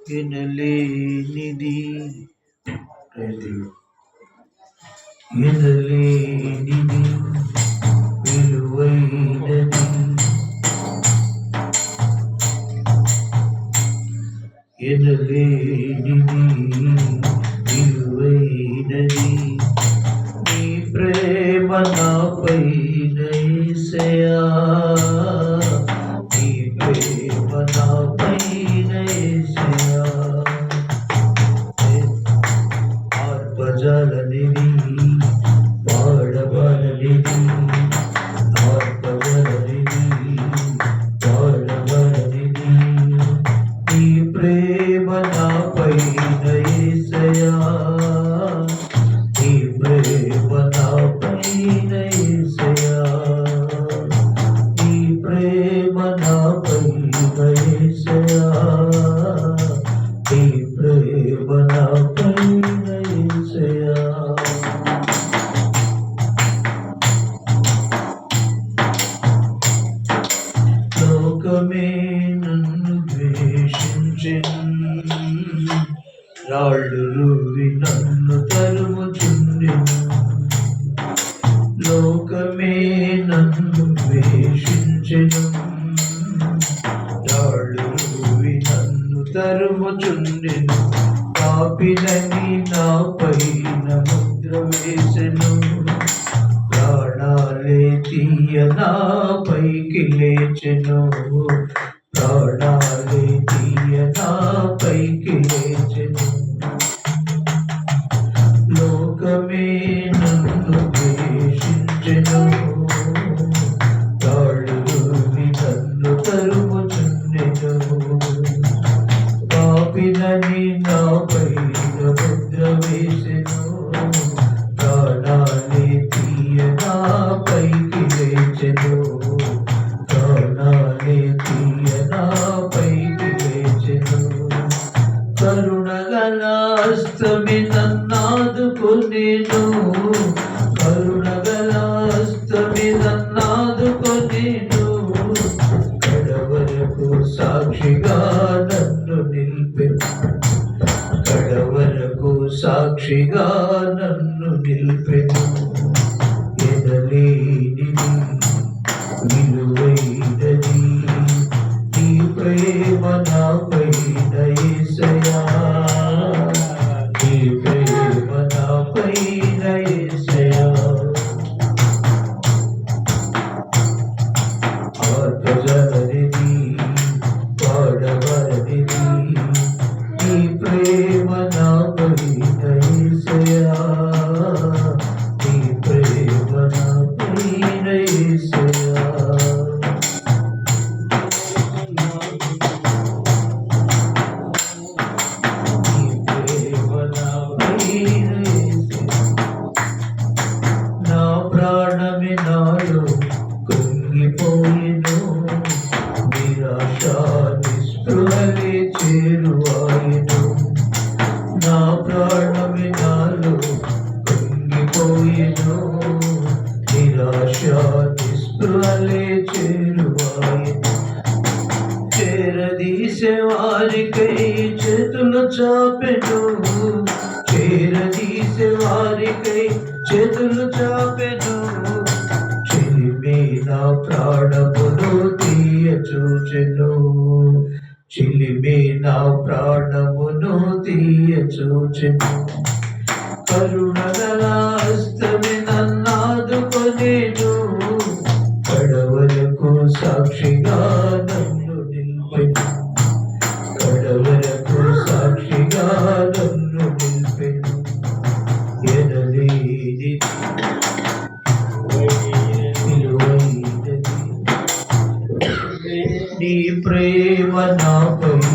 ఎనలేనిది ఎనలేనిది విలువైనది ఎనలేనిది విలువైనది నీ ప్రేమ నాపైన యేసయ్యా నీ ప్రేమ నాపైన యేసయ్యా ఆర్పజాలనిది పాడబడనిది ఆర్పజాలనిది పాడబడనిది నీ ప్రేమ నాపైన యేసయ్యా నీ ప్రేమ నాపైన యేసయ్యా నీ ప్రేమ నాపైన యేసయ్యా నీ ప్రేమ నాపైన యేసయ్యా లోకమే నన్ను ద్వేషించెను రాళ్ళు రువ్వి నన్ను తరుముచుండెను లోకమే నన్ను ద్వేషించెను రాళ్ళు రువ్వి నన్ను తరుముచుండెను పాపినని నా పైన ముద్ర వేసెను ప్రాణాలే తీయ నా పైకి లేచెను ప్రాణాలే తీయ నా పైకి లేచెను లోకమే నన్ను ద్వేషించెను రాళ్ళు రువ్వి నన్ను తరుముచుండెను పాపినని నా పైన ముద్ర వేసెను ప్రాణాలే తీయ నా పైకి లేచెను ప్రాణాలే తీయ నా పైకి లేచెను కరుణగల హస్తమి నన్నాదుకొనెను కరుణగల హస్తమి నన్నాదుకొనెను కడవరకు సాక్షిగా నన్ను నిలిపెను కడవరకు సాక్షిగా నన్ను నిలిపెను ఎనలేనిది విలువైనది నీ ప్రేమ నాపైన యేసయ్యా నీ ప్రేమ నాపైన యేసయ్యా ఆర్పజాలనిది పాడబడనిది నీ ప్రేమ నాపైన యేసయ్యా నీ ప్రేమ నాపైన యేసయ్యా నా ప్రాణమే నాలో కృంగిపోయెను నిరాశ నిస్పృహలే చేరువాయెను నా ప్రాణమే నాలో కృంగిపోయెను నిరాశ నిస్పృహలే చేరువాయెను చేరదీసే వారికై చేతులు చాపెను చేరదీసే వారికై చేతులు చాపెను చిలిమి నా ప్రాణమును తీయ చూచెను చిలిమి నా ప్రాణమును తీయ చూచెను కరుణగల హస్తమి నన్నాదుకొనెను కడవరకు సాక్షిగా నన్ను నిలిపెను కడవరకు సాక్షిగా నన్ను నిలిపెను ఎనలేనిది విలువైనది నీ ప్రేమ నాపైన